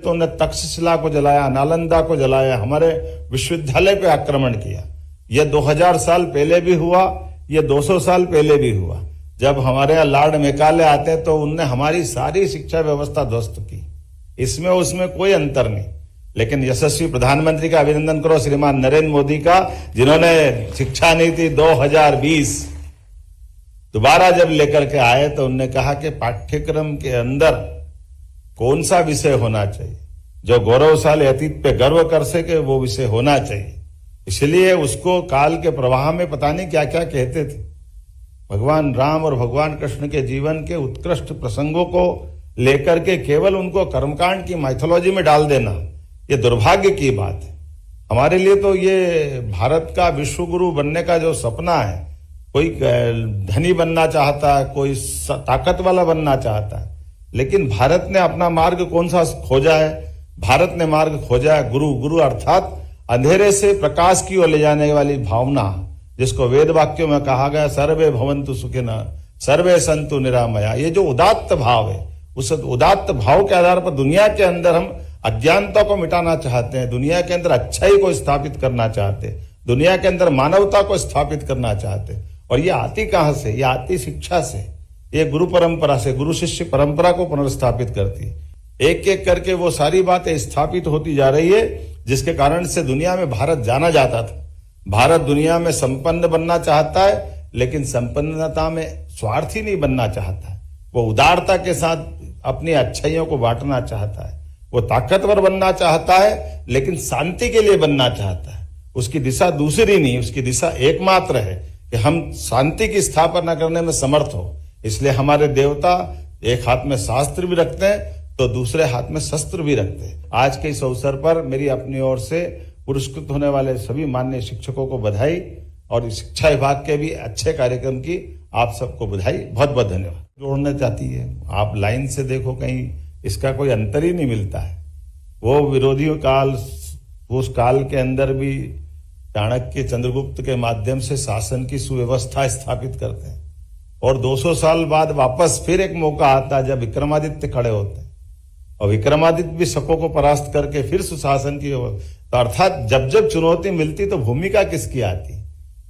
तो उन्हें तक्षशिला को जलाया, नालंदा को जलाया, हमारे विश्वविद्यालय पे आक्रमण किया। ये 2000 साल पहले भी हुआ, ये 200 साल पहले भी हुआ। जब हमारे यहाँ लॉर्ड मेकाले आते तो उनने हमारी सारी शिक्षा व्यवस्था ध्वस्त की, इसमें उसमें कोई अंतर नहीं। लेकिन यशस्वी प्रधानमंत्री का अभिनंदन करो, श्रीमान नरेंद्र मोदी का, जिन्होंने शिक्षा नीति 2020 दोबारा जब लेकर के आए तो उन्होंने कहा कि पाठ्यक्रम के अंदर कौन सा विषय होना चाहिए जो गौरवशाली अतीत पे गर्व कर सके, वो विषय होना चाहिए। इसलिए उसको काल के प्रवाह में पता नहीं क्या क्या कहते थे। भगवान राम और भगवान कृष्ण के जीवन के उत्कृष्ट प्रसंगों को लेकर के केवल उनको कर्मकांड की माइथोलॉजी में डाल देना, ये दुर्भाग्य की बात है। हमारे लिए तो ये भारत का विश्व गुरु बनने का जो सपना है, कोई धनी बनना चाहता है, कोई ताकत वाला बनना चाहता है, लेकिन भारत ने अपना मार्ग कौन सा खोजा है? भारत ने मार्ग खोजा है गुरु। गुरु अर्थात अंधेरे से प्रकाश की ओर ले जाने वाली भावना, जिसको वेद वाक्यों में कहा गया सर्वे भवन्तु सुखिनः सर्वे सन्तु निरामया। ये जो उदात्त भाव है, उस उदात्त भाव के आधार पर दुनिया के अंदर हम अज्ञानता को मिटाना चाहते हैं, दुनिया के अंदर अच्छाई को स्थापित करना चाहते हैं, दुनिया के अंदर मानवता को स्थापित करना चाहते हैं। और ये आती कहां से? ये आती शिक्षा से, ये गुरु परंपरा से, गुरु शिष्य परंपरा को पुनर्स्थापित करती है। एक एक करके वो सारी बातें स्थापित होती जा रही है, जिसके कारण से दुनिया में भारत जाना जाता था। भारत दुनिया में संपन्न बनना चाहता है, लेकिन संपन्नता में स्वार्थी नहीं बनना चाहता है। वो उदारता के साथ अपनी अच्छाइयों को बांटना चाहता है। वो ताकतवर बनना चाहता है, लेकिन शांति के लिए बनना चाहता है। उसकी दिशा दूसरी नहीं, उसकी दिशा एकमात्र है कि हम शांति की स्थापना करने में समर्थ हो। इसलिए हमारे देवता एक हाथ में शास्त्र भी रखते हैं तो दूसरे हाथ में शस्त्र भी रखते हैं। आज के इस अवसर पर मेरी अपनी ओर से पुरस्कृत होने वाले सभी माननीय शिक्षकों को बधाई और शिक्षा विभाग के भी अच्छे कार्यक्रम की आप सबको बधाई। बहुत बहुत धन्यवाद। जोड़ना चाहती है, आप लाइन से देखो, कहीं इसका कोई अंतर ही नहीं मिलता है। वो विरोधियों काल, उस काल के अंदर भी चाणक्य चंद्रगुप्त के माध्यम से शासन की सुव्यवस्था स्थापित करते हैं, और 200 साल बाद वापस फिर एक मौका आता है जब विक्रमादित्य खड़े होते हैं, और विक्रमादित्य भी शकों को परास्त करके फिर सुशासन की तो अर्थात जब जब चुनौती मिलती तो भूमिका किसकी आती?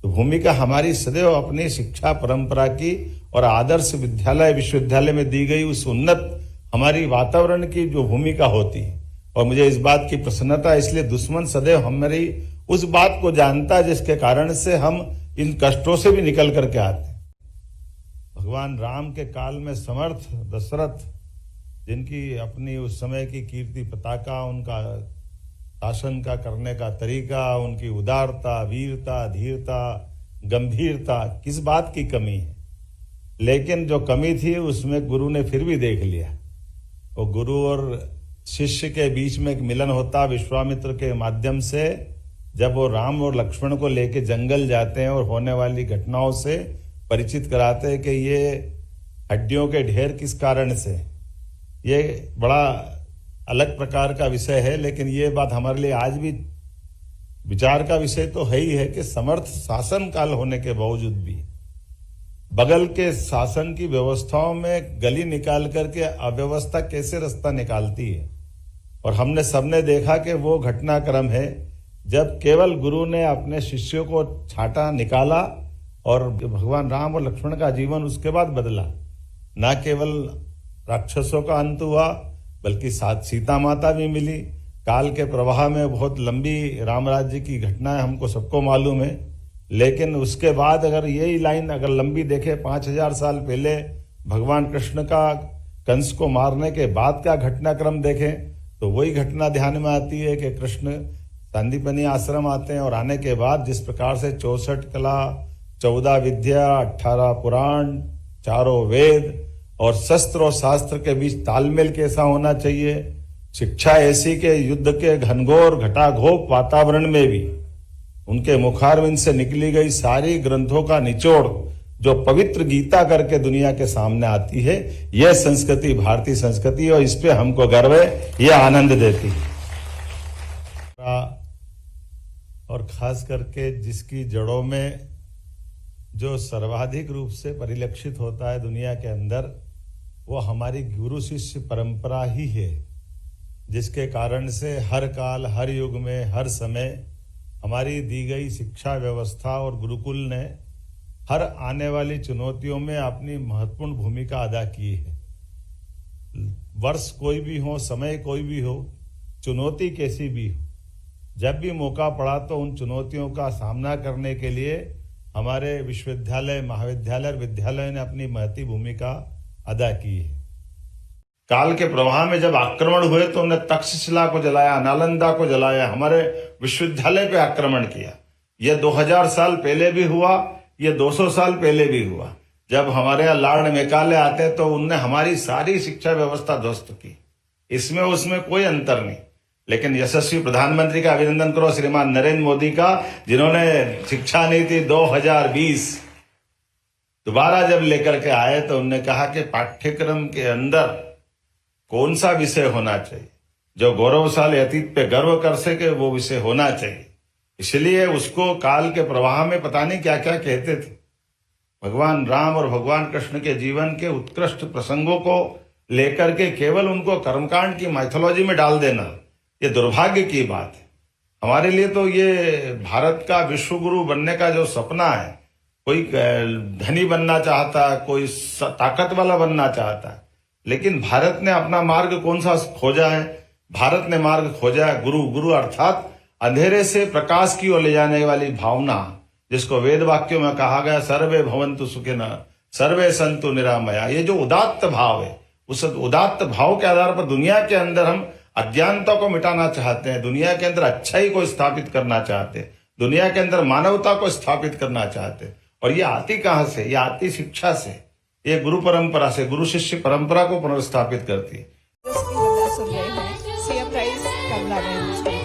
तो भूमिका हमारी सदैव अपनी शिक्षा परंपरा की और आदर्श विद्यालय विश्वविद्यालय में दी गई उस उन्नत हमारी वातावरण की जो भूमिका होती है। और मुझे इस बात की प्रसन्नता, इसलिए दुश्मन सदैव हमारी उस बात को जानता है जिसके कारण से हम इन कष्टों से भी निकल करके आते हैं। भगवान राम के काल में समर्थ दशरथ, जिनकी अपनी उस समय की कीर्ति पताका, उनका शासन का करने का तरीका, उनकी उदारता, वीरता, धीरता, गंभीरता, किस बात की कमी है? लेकिन जो कमी थी उसमें गुरु ने फिर भी देख लिया। वो गुरु और शिष्य के बीच में एक मिलन होता विश्वामित्र के माध्यम से, जब वो राम और लक्ष्मण को लेके जंगल जाते हैं और होने वाली घटनाओं से परिचित कराते हैं कि ये हड्डियों के ढेर किस कारण से। ये बड़ा अलग प्रकार का विषय है, लेकिन ये बात हमारे लिए आज भी विचार का विषय तो है ही है कि समर्थ शासन काल होने के बावजूद भी बगल के शासन की व्यवस्थाओं में गली निकाल करके अव्यवस्था कैसे रास्ता निकालती है। और हमने सबने देखा कि वो घटनाक्रम है जब केवल गुरु ने अपने शिष्यों को छांटा, निकाला, और भगवान राम और लक्ष्मण का जीवन उसके बाद बदला। न केवल राक्षसों का अंत हुआ, बल्कि साथ सीता माता भी मिली। काल के प्रवाह में बहुत लंबी राम राज्य की घटनाएं हमको सबको मालूम है, लेकिन उसके बाद अगर यही लाइन अगर लंबी देखे, 5000 साल पहले भगवान कृष्ण का कंस को मारने के बाद का घटनाक्रम देखें तो वही घटना ध्यान में आती है कि कृष्ण सांदीपनी आश्रम आते हैं, और आने के बाद जिस प्रकार से 64 कला, 14 विद्या, 18 पुराण, 4 वेद और शस्त्र और शास्त्र के बीच तालमेल कैसा होना चाहिए, शिक्षा ऐसी के युद्ध के घनघोर घटाघोप वातावरण में भी उनके मुखारविंद से निकली गई सारी ग्रंथों का निचोड़ जो पवित्र गीता करके दुनिया के सामने आती है, यह संस्कृति भारतीय संस्कृति, और इस पे हमको गर्व है, यह आनंद देती है। और खास करके जिसकी जड़ों में जो सर्वाधिक रूप से परिलक्षित होता है दुनिया के अंदर, वो हमारी गुरु शिष्य परंपरा ही है। जिसके कारण से हर काल, हर युग में, हर समय हमारी दी गई शिक्षा व्यवस्था और गुरुकुल ने हर आने वाली चुनौतियों में अपनी महत्वपूर्ण भूमिका अदा की है। वर्ष कोई भी हो, समय कोई भी हो, चुनौती कैसी भी हो, जब भी मौका पड़ा तो उन चुनौतियों का सामना करने के लिए हमारे विश्वविद्यालय, महाविद्यालय और विद्यालय ने अपनी महती भूमिका अदा की है। काल के प्रवाह में जब आक्रमण हुए तो उन्हें तक्षशिला को जलाया, नालंदा को जलाया, हमारे विश्वविद्यालय पे आक्रमण किया। यह 2000 साल पहले भी हुआ, यह 200 साल पहले भी हुआ। जब हमारे यहाँ लॉर्ड मेकाले आते तो उनने हमारी सारी शिक्षा व्यवस्था ध्वस्त की, इसमें उसमें कोई अंतर नहीं। लेकिन यशस्वी प्रधानमंत्री का अभिनंदन करो, श्रीमान नरेंद्र मोदी का, जिन्होंने शिक्षा नीति 2020 दोबारा जब लेकर के आए तो उन्होंने कहा कि पाठ्यक्रम के अंदर कौन सा विषय होना चाहिए जो गौरवशाली अतीत पे गर्व कर सके, वो विषय होना चाहिए। इसलिए उसको काल के प्रवाह में पता नहीं क्या क्या कहते थे। भगवान राम और भगवान कृष्ण के जीवन के उत्कृष्ट प्रसंगों को लेकर के केवल उनको कर्मकांड की माइथोलॉजी में डाल देना, ये दुर्भाग्य की बात है। हमारे लिए तो ये भारत का विश्वगुरु बनने का जो सपना है, कोई धनी बनना चाहता है, कोई ताकत वाला बनना चाहता है, लेकिन भारत ने अपना मार्ग कौन सा खोजा है? भारत ने मार्ग खोजा है गुरु। गुरु अर्थात अंधेरे से प्रकाश की ओर ले जाने वाली भावना, जिसको वेद वाक्यों में कहा गया सर्वे भवन्तु सुखिनः सर्वे सन्तु निरामया। ये जो उदात्त भाव है, उस उदात्त भाव के आधार पर दुनिया के अंदर हम अज्ञानता को मिटाना चाहते हैं, दुनिया के अंदर अच्छाई को स्थापित करना चाहते हैं, दुनिया के अंदर मानवता को स्थापित करना चाहते हैं। और ये आती कहां से? ये आती शिक्षा से, ये गुरु परंपरा से, गुरु शिष्य परंपरा को पुनर्स्थापित करती है। सुन रहे हैं CM प्राइज कमला बहन।